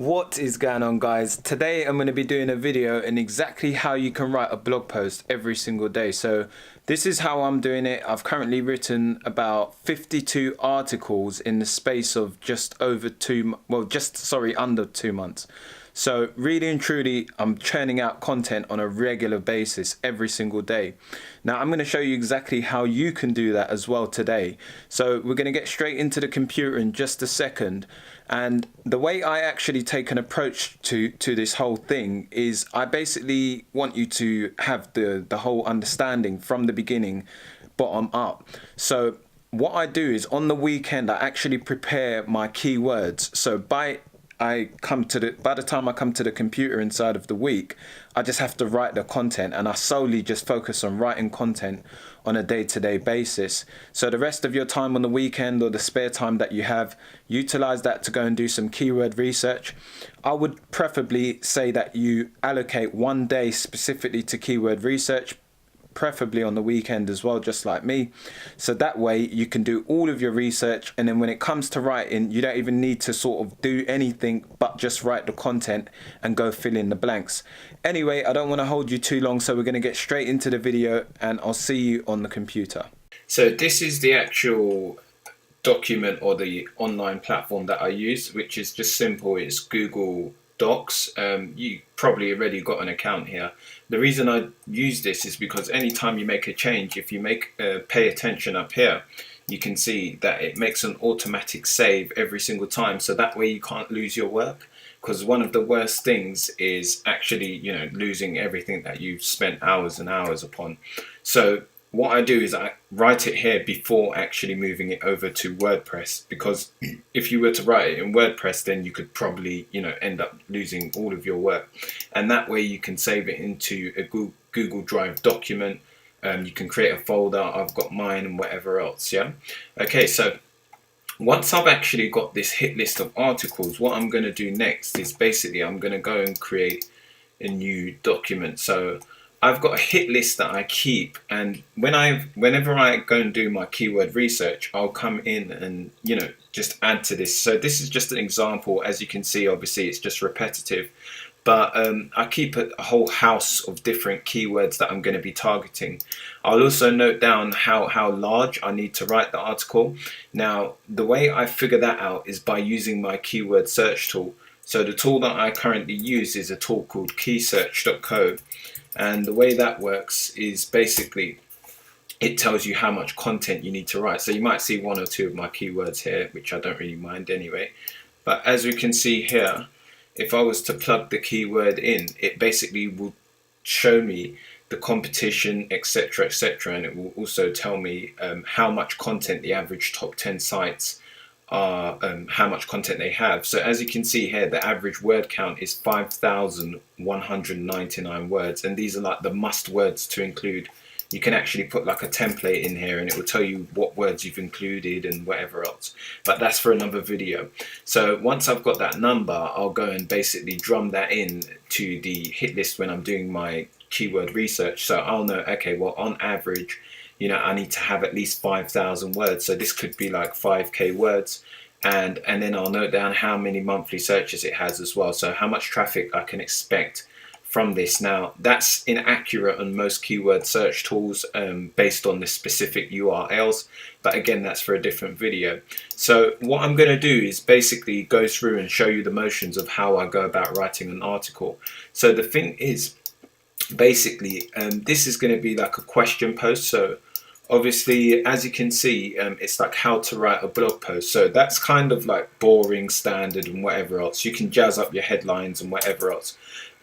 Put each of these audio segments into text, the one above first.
What is going on, guys? Today I'm going to be doing a video on exactly how you can write a blog post every single day. So this is how I'm doing it. I've currently written about 52 articles in the space of under 2 months. So really and truly, I'm churning out content on a regular basis every single day. Now I'm going to show you exactly how you can do that as well today. So we're going to get straight into the computer in just a second. And the way I actually take an approach to this whole thing is I basically want you to have the whole understanding from the beginning, bottom up. So what I do is on the weekend, I actually prepare my keywords. So by the time I come to the computer inside of the week, I just have to write the content, and I solely just focus on writing content on a day-to-day basis. So the rest of your time on the weekend or the spare time that you have, utilize that to go and do some keyword research. I would preferably say that you allocate one day specifically to keyword research, preferably on the weekend as well, just like me. So that way you can do all of your research, and then when it comes to writing, you don't even need to sort of do anything but just write the content and go fill in the blanks. Anyway, I don't want to hold you too long, so we're going to get straight into the video, and I'll see you on the computer. So this is the actual document or the online platform that I use, which is just simple. It's Google Docs. You probably already got an account here. The reason I use this is because anytime you make a change, if you pay attention up here, you can see that it makes an automatic save every single time, so that way you can't lose your work. Because one of the worst things is actually, losing everything that you've spent hours and hours upon. So what I do is I write it here before actually moving it over to WordPress, because if you were to write it in WordPress, then you could probably, end up losing all of your work. And that way you can save it into a Google Drive document. You can create a folder. I've got mine and whatever else. Yeah. Okay. So once I've actually got this hit list of articles, what I'm going to do next is basically I'm going to go and create a new document. So I've got a hit list that I keep, and whenever I go and do my keyword research, I'll come in and just add to this. So this is just an example. As you can see, obviously it's just repetitive, but I keep a whole house of different keywords that I'm going to be targeting. I'll also note down how large I need to write the article. Now the way I figure that out is by using my keyword search tool. So the tool that I currently use is a tool called keysearch.co. And the way that works is basically it tells you how much content you need to write. So you might see one or two of my keywords here, which I don't really mind anyway. But as we can see here, if I was to plug the keyword in, it basically will show me the competition, etc., etc. And it will also tell me how much content the average top 10 sites are, how much content they have. So as you can see here, the average word count is 5,199 words, and these are like the must words to include. You can actually put like a template in here and it will tell you what words you've included and whatever else, but that's for another video. So once I've got that number, I'll go and basically drum that in to the hit list when I'm doing my keyword research. So I'll know, okay, well, on average, I need to have at least 5,000 words. So this could be like 5k words. And then I'll note down how many monthly searches it has as well. So how much traffic I can expect from this. Now that's inaccurate on most keyword search tools based on the specific URLs. But again, that's for a different video. So what I'm going to do is basically go through and show you the motions of how I go about writing an article. So the thing is, basically, this is going to be like a question post. So obviously, as you can see, it's like how to write a blog post. So that's kind of like boring, standard, and whatever else. You can jazz up your headlines and whatever else.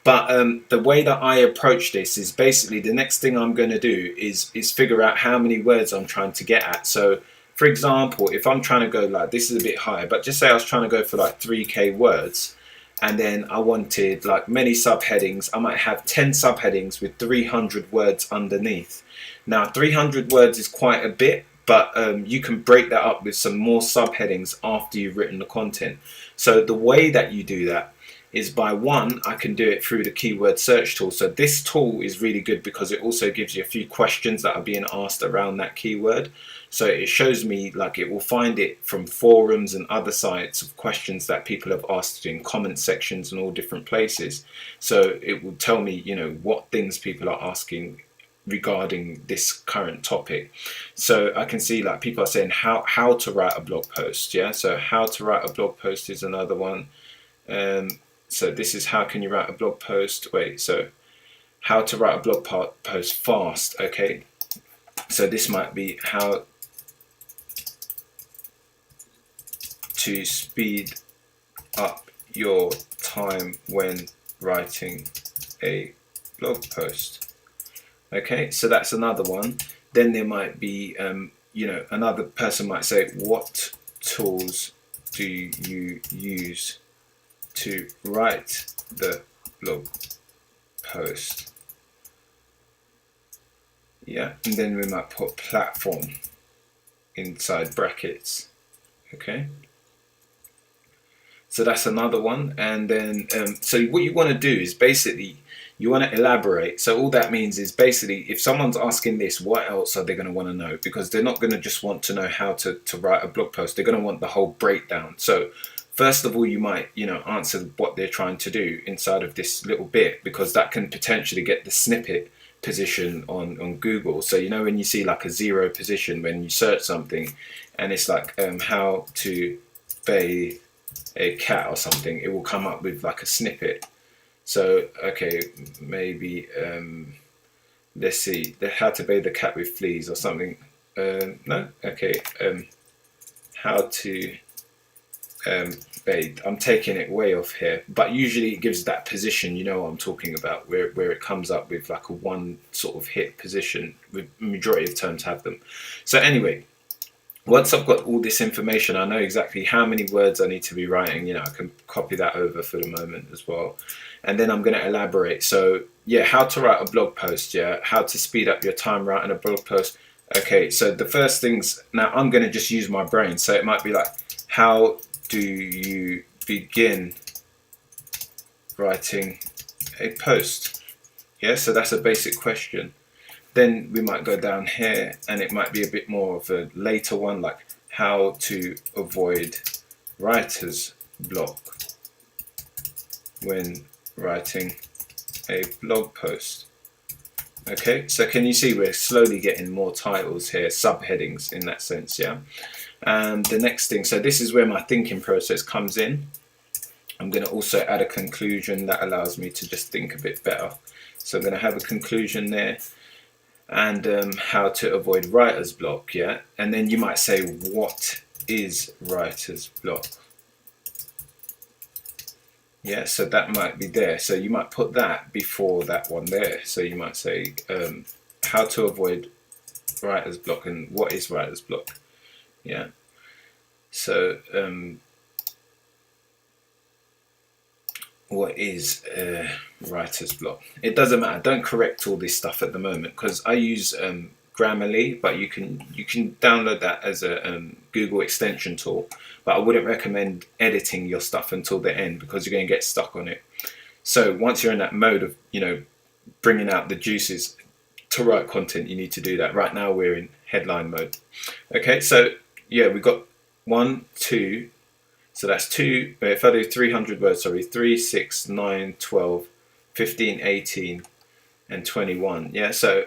But the way that I approach this is basically the next thing I'm going to do is figure out how many words I'm trying to get at. So for example, if I'm trying to go like, this is a bit high, but just say I was trying to go for like 3k words, and then I wanted like many subheadings. I might have 10 subheadings with 300 words underneath. Now 300 words is quite a bit, but you can break that up with some more subheadings after you've written the content. So the way that you do that is by one, I can do it through the keyword search tool. So this tool is really good because it also gives you a few questions that are being asked around that keyword. So it shows me, like, it will find it from forums and other sites of questions that people have asked in comment sections and all different places. So it will tell me, you know, what things people are asking regarding this current topic. So I can see, like, people are saying how to write a blog post. Yeah, so how to write a blog post is another one. So this is how can you write a blog post. Wait, so how to write a blog post fast. Okay, so this might be how to speed up your time when writing a blog post. Okay, so that's another one. Then there might be, you know, another person might say, what tools do you use to write the blog post? Yeah, and then we might put platform inside brackets. Okay, so that's another one. And then so what you want to do is basically you want to elaborate. So all that means is basically if someone's asking this, what else are they going to want to know? Because they're not going to just want to know how to write a blog post. They're going to want the whole breakdown. So first of all, you might, you know, answer what they're trying to do inside of this little bit, because that can potentially get the snippet position on Google. So, you know, when you see like a 0 position when you search something and it's like how to bathe a cat or something, it will come up with like a snippet. So, okay, maybe let's see, how to bathe the cat with fleas or something. No, okay, how to bathe. I'm taking it way off here, but usually it gives that position, you know what I'm talking about, where it comes up with like a one sort of hit position. With majority of terms have them. So anyway, once I've got all this information, I know exactly how many words I need to be writing. You know, I can copy that over for the moment as well. And then I'm going to elaborate. So yeah, how to write a blog post. Yeah, how to speed up your time writing a blog post. Okay, so the first things, now I'm going to just use my brain. So it might be like, how do you begin writing a post? Yeah, so that's a basic question. Then we might go down here and it might be a bit more of a later one, like how to avoid writer's block when writing a blog post. Okay, so can you see we're slowly getting more titles here, subheadings in that sense, yeah? And the next thing, so this is where my thinking process comes in. I'm going to also add a conclusion that allows me to just think a bit better. So I'm going to have a conclusion there. And how to avoid writer's block, yeah? And then you might say, what is writer's block? Yeah, so that might be there. So you might put that before that one there. So you might say, how to avoid writer's block and what is writer's block? Yeah. So what is writer's block? It doesn't matter. Don't correct all this stuff at the moment because I use Grammarly, but you can download that as a Google extension tool. But I wouldn't recommend editing your stuff until the end because you're going to get stuck on it. So once you're in that mode of, you know, bringing out the juices to write content, you need to do that. Right now we're in headline mode. Okay, so yeah, we've got 1, 2. So that's 2, if I do 300 words, sorry, 3, 6, 9, 12, 15, 18, and 21. Yeah, so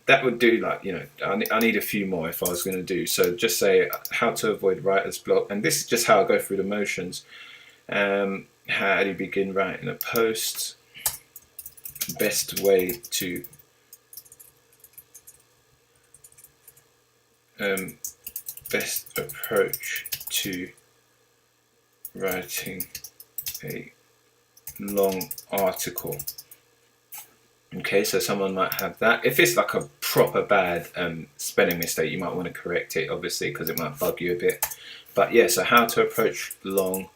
that would do, like, you know, I need a few more if I was going to do. So just say how to avoid writer's block. And this is just how I go through the motions. How do you begin writing a post? Best way to best approach to writing a long article. Okay, so someone might have that. If it's like a proper bad spelling mistake, you might want to correct it, obviously, because it might bug you a bit. But yeah, so how to approach long.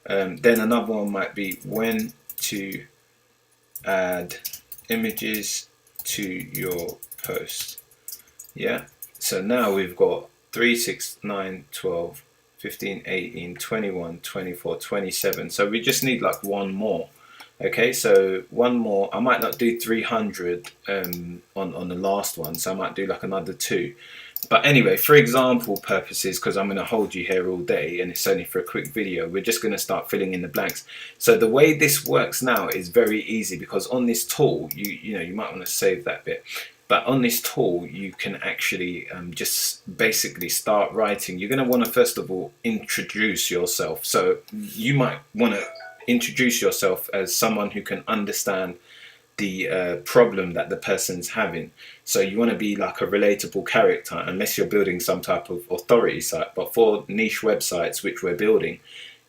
Then another one might be when to add images to your post. Yeah, so now we've got 3, 6, 9, 12, 15, 18, 21, 24, 27. So we just need like one more. Okay, so one more. I might not do 300 on the last one, so I might do like another two. But anyway, for example purposes, because I'm going to hold you here all day and it's only for a quick video, we're just going to start filling in the blanks. So the way this works now is very easy, because on this tool, you might want to save that bit. But on this tool, you can actually just basically start writing. You're going to want to first of all introduce yourself. So you might want to introduce yourself as someone who can understand the problem that the person's having. So you want to be like a relatable character, unless you're building some type of authority site. But for niche websites, which we're building,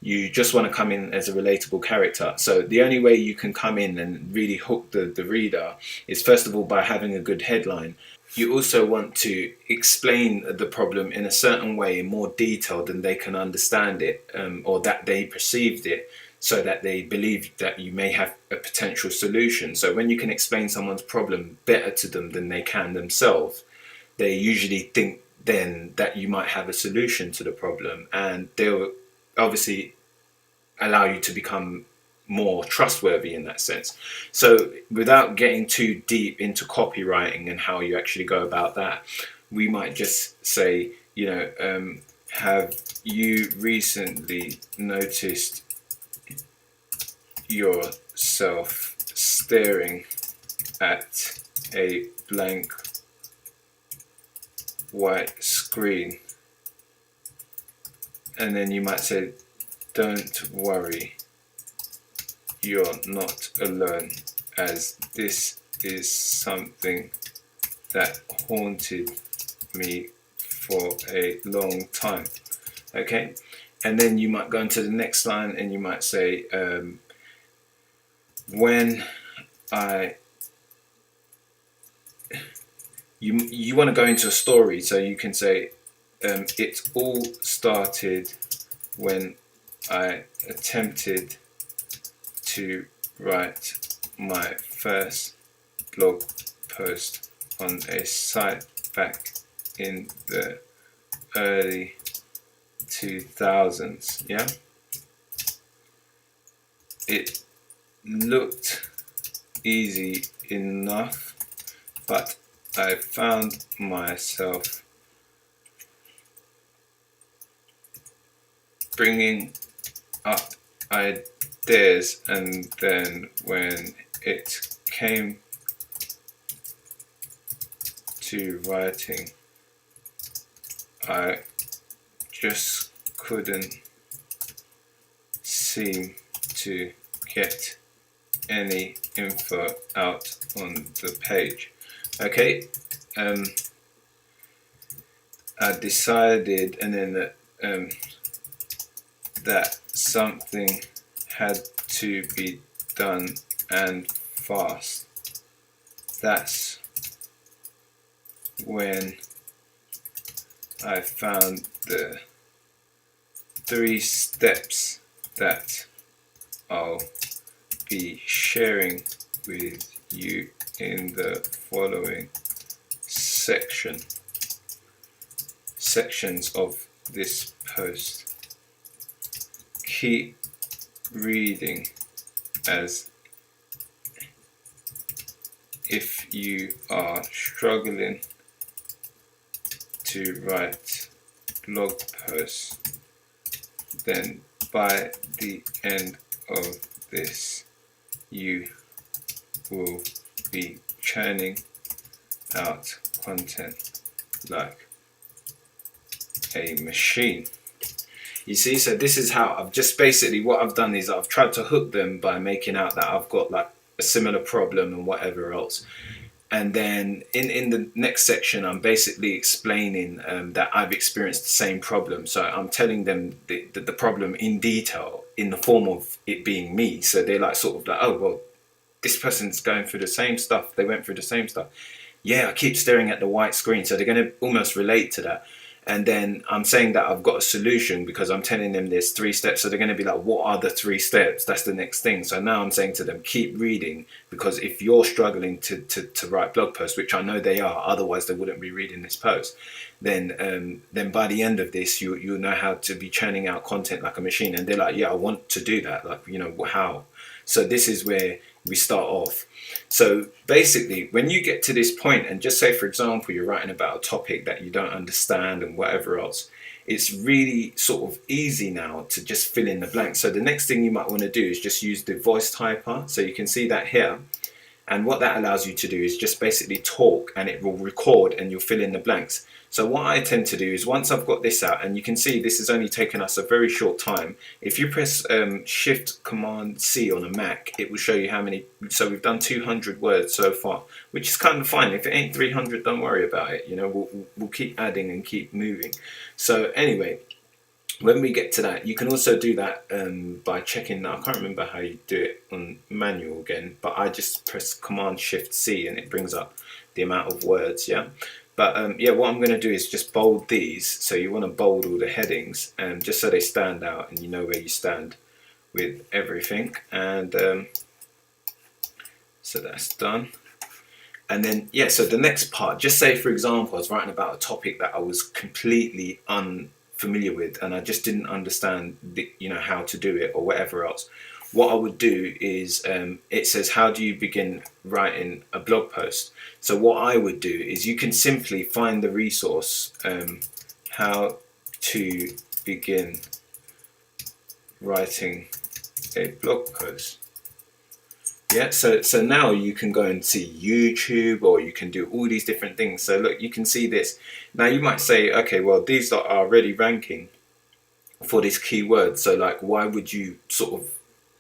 you just want to come in as a relatable character. So the only way you can come in and really hook the reader is first of all by having a good headline. You also want to explain the problem in a certain way, in more detail than they can understand it, or that they perceived it, so that they believe that you may have a potential solution. So when you can explain someone's problem better to them than they can themselves, they usually think then that you might have a solution to the problem, and they'll obviously allow you to become more trustworthy in that sense. So without getting too deep into copywriting and how you actually go about that, we might just say, have you recently noticed yourself staring at a blank white screen? And then you might say, don't worry, you're not alone, as this is something that haunted me for a long time. Okay, and then you might go into the next line and you might say, you want to go into a story, so you can say, it all started when I attempted to write my first blog post on a site back in the early 2000s. Yeah, it looked easy enough, but I found myself bringing up ideas, and then when it came to writing, I just couldn't seem to get any info out on the page. Okay, I decided, and then that something had to be done, and fast. That's when I found the 3 steps that I'll be sharing with you in the following sections of this post. Keep reading, as if you are struggling to write blog posts, then by the end of this you will be churning out content like a machine. You see, so this is how I've just basically, what I've done is I've tried to hook them by making out that I've got like a similar problem and whatever else. And then in the next section, I'm basically explaining that I've experienced the same problem. So I'm telling them the problem in detail in the form of it being me. So they're like sort of like, oh, well, this person's going through the same stuff. They went through the same stuff. Yeah, I keep staring at the white screen. So they're going to almost relate to that. And then I'm saying that I've got a solution because I'm telling them there's 3 steps. So they're going to be like, what are the 3 steps? That's the next thing. So now I'm saying to them, keep reading, because if you're struggling to write blog posts, which I know they are, otherwise they wouldn't be reading this post, then by the end of this, you'll know how to be churning out content like a machine. And they're like, yeah, I want to do that. Like, you know, how? So this is where we start off. So basically, when you get to this point, and just say, for example, you're writing about a topic that you don't understand and whatever else, it's really sort of easy now to just fill in the blanks. So the next thing you might want to do is just use the voice typer. So you can see that here. And what that allows you to do is just basically talk, and it will record and you'll fill in the blanks. So what I tend to do is, once I've got this out, and you can see this has only taken us a very short time. If you press Shift Command C on a Mac, it will show you how many. So we've done 200 words so far, which is kind of fine. If it ain't 300, don't worry about it. You know, we'll keep adding and keep moving. So anyway, when we get to that, you can also do that by checking. I can't remember how you do it on manual again, but I just press Command Shift C and it brings up the amount of words. Yeah. But yeah, what I'm going to do is just bold these. So you want to bold all the headings, just so they stand out and you know where you stand with everything. And so that's done. And then, yeah, so the next part, just say, for example, I was writing about a topic that I was completely unfamiliar with, and I just didn't understand how to do it or whatever else. What I would do is, it says, how do you begin writing a blog post? So what I would do is, you can simply find the resource, how to begin writing a blog post. Yeah, so now you can go and see YouTube, or you can do all these different things. So look, you can see this. Now you might say, okay, well, these are already ranking for this keyword. So like, why would you sort of,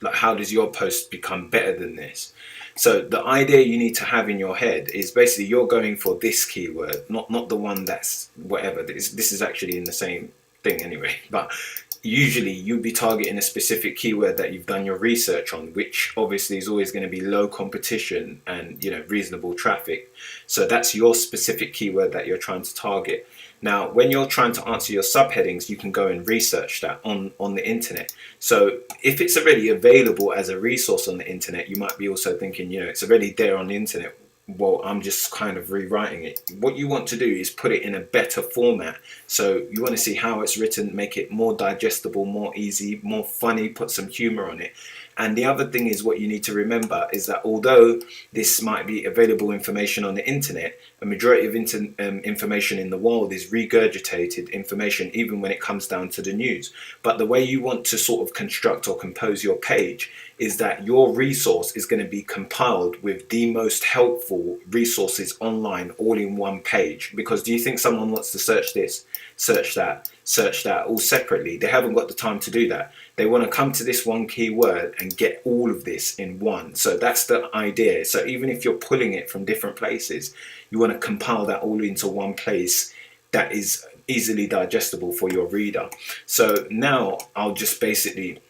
like, how does your post become better than this? So the idea you need to have in your head is basically you're going for this keyword, not the one that's whatever. This is actually in the same thing anyway, but usually you'll be targeting a specific keyword that you've done your research on, which obviously is always going to be low competition and reasonable traffic. So that's your specific keyword that you're trying to target. Now, when you're trying to answer your subheadings, you can go and research that on the internet. So if it's already available as a resource on the internet, you might be also thinking, it's already there on the internet. Well, I'm just kind of rewriting it. What you want to do is put it in a better format. So you want to see how it's written, make it more digestible, more easy, more funny, put some humor on it. And the other thing is, what you need to remember is that although this might be available information on the internet, a majority of information in the world is regurgitated information, even when it comes down to the news. But the way you want to sort of construct or compose your page is that your resource is going to be compiled with the most helpful resources online, all in one page. Because do you think someone wants to search this, search that all separately? They haven't got the time to do that. They want to come to this one keyword and get all of this in one. So that's the idea. So even if you're pulling it from different places, you want to compile that all into one place that is easily digestible for your reader. So now I'll just basically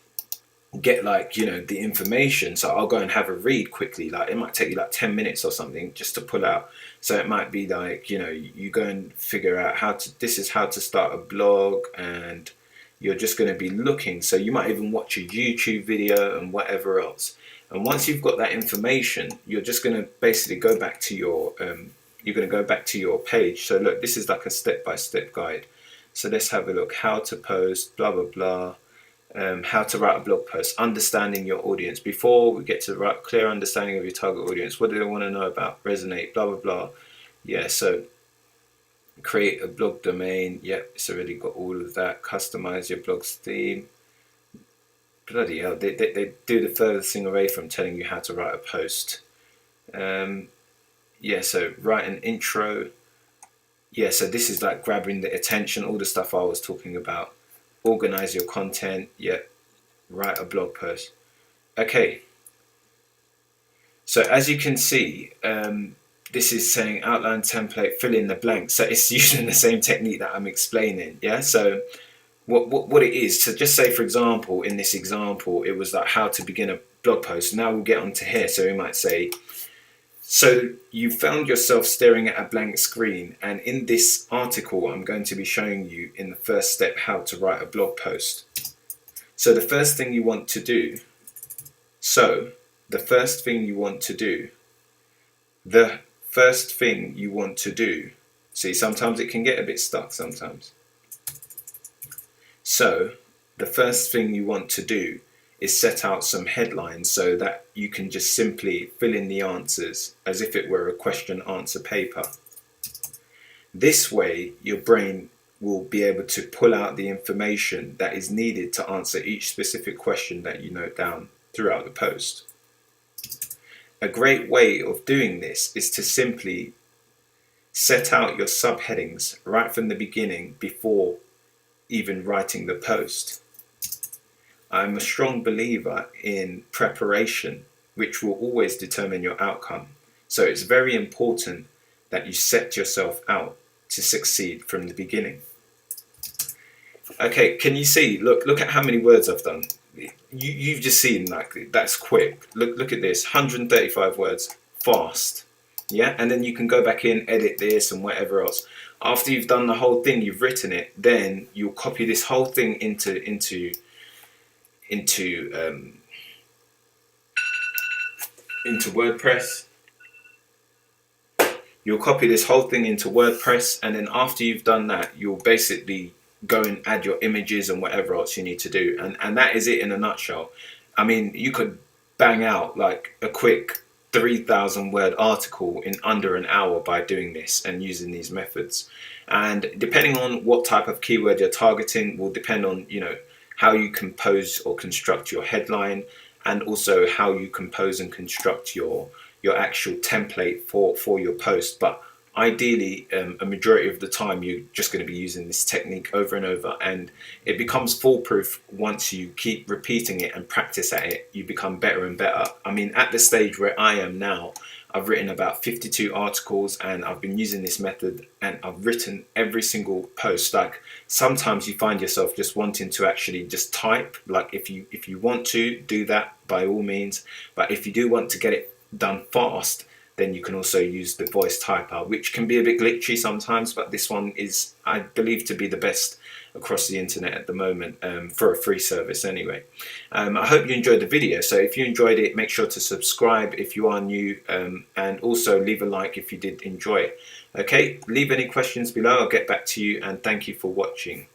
get the information. So I'll go and have a read quickly. Like, it might take you like 10 minutes or something just to pull out. So it might be like, you go and figure out this is how to start a blog, and you're just going to be looking. So you might even watch a YouTube video and whatever else. And once you've got that information, you're just going to basically go back to your page. So look, this is like a step-by-step guide. So let's have a look. How to post, blah blah blah. How to write a blog post, understanding your audience. Before we get to write, clear understanding of your target audience. What do they want to know about? Resonate, blah blah blah. Yeah, so create a blog domain. Yep, it's already got all of that. Customize your blog's theme. Bloody hell, they do the furthest thing away from telling you how to write a post. Yeah, so write an intro. Yeah, so this is like grabbing the attention, all the stuff I was talking about. Organize your content. Yeah, write a blog post. Okay, so as you can see, this is saying outline template, fill in the blanks. So it's using the same technique that I'm explaining. Yeah, so what it is, so just say, for example, in this example, it was like how to begin a blog post. Now we'll get onto here. So we might say, So you found yourself staring at a blank screen, and in this article I'm going to be showing you in the first step how to write a blog post. So the first thing you want to do, so the first thing you want to do, the first thing you want to do, see, sometimes it can get a bit stuck sometimes. So the first thing you want to do is set out some headlines so that you can just simply fill in the answers as if it were a question answer paper. This way your brain will be able to pull out the information that is needed to answer each specific question that you note down throughout the post. A great way of doing this is to simply set out your subheadings right from the beginning before even writing the post. I'm a strong believer in preparation, which will always determine your outcome. So it's very important that you set yourself out to succeed from the beginning. Okay, can you see? Look at how many words I've done. You've just seen, like, that's quick. Look at this, 135 words, fast. Yeah, and then you can go back in, edit this and whatever else. After you've done the whole thing, you've written it, then you'll copy this whole thing into WordPress. You'll copy this whole thing into WordPress, and then after you've done that, you'll basically go and add your images and whatever else you need to do, and that is it in a nutshell. I mean, you could bang out like a quick 3,000 word article in under an hour by doing this and using these methods. And depending on what type of keyword you're targeting will depend on, you know, how you compose or construct your headline, and also how you compose and construct your actual template for your post. But ideally, a majority of the time you're just going to be using this technique over and over, and it becomes foolproof once you keep repeating it and practice at it. You become better and better. I mean, at the stage where I am now, I've written about 52 articles, and I've been using this method, and I've written every single post. Like, sometimes you find yourself just wanting to actually just type. Like, if you want to do that, by all means, but if you do want to get it done fast, then you can also use the voice typer, which can be a bit glitchy sometimes, but this one is, I believe, to be the best across the internet at the moment, for a free service anyway. I hope you enjoyed the video. So if you enjoyed it, make sure to subscribe if you are new, and also leave a like if you did enjoy it. Okay, leave any questions below, I'll get back to you, and thank you for watching.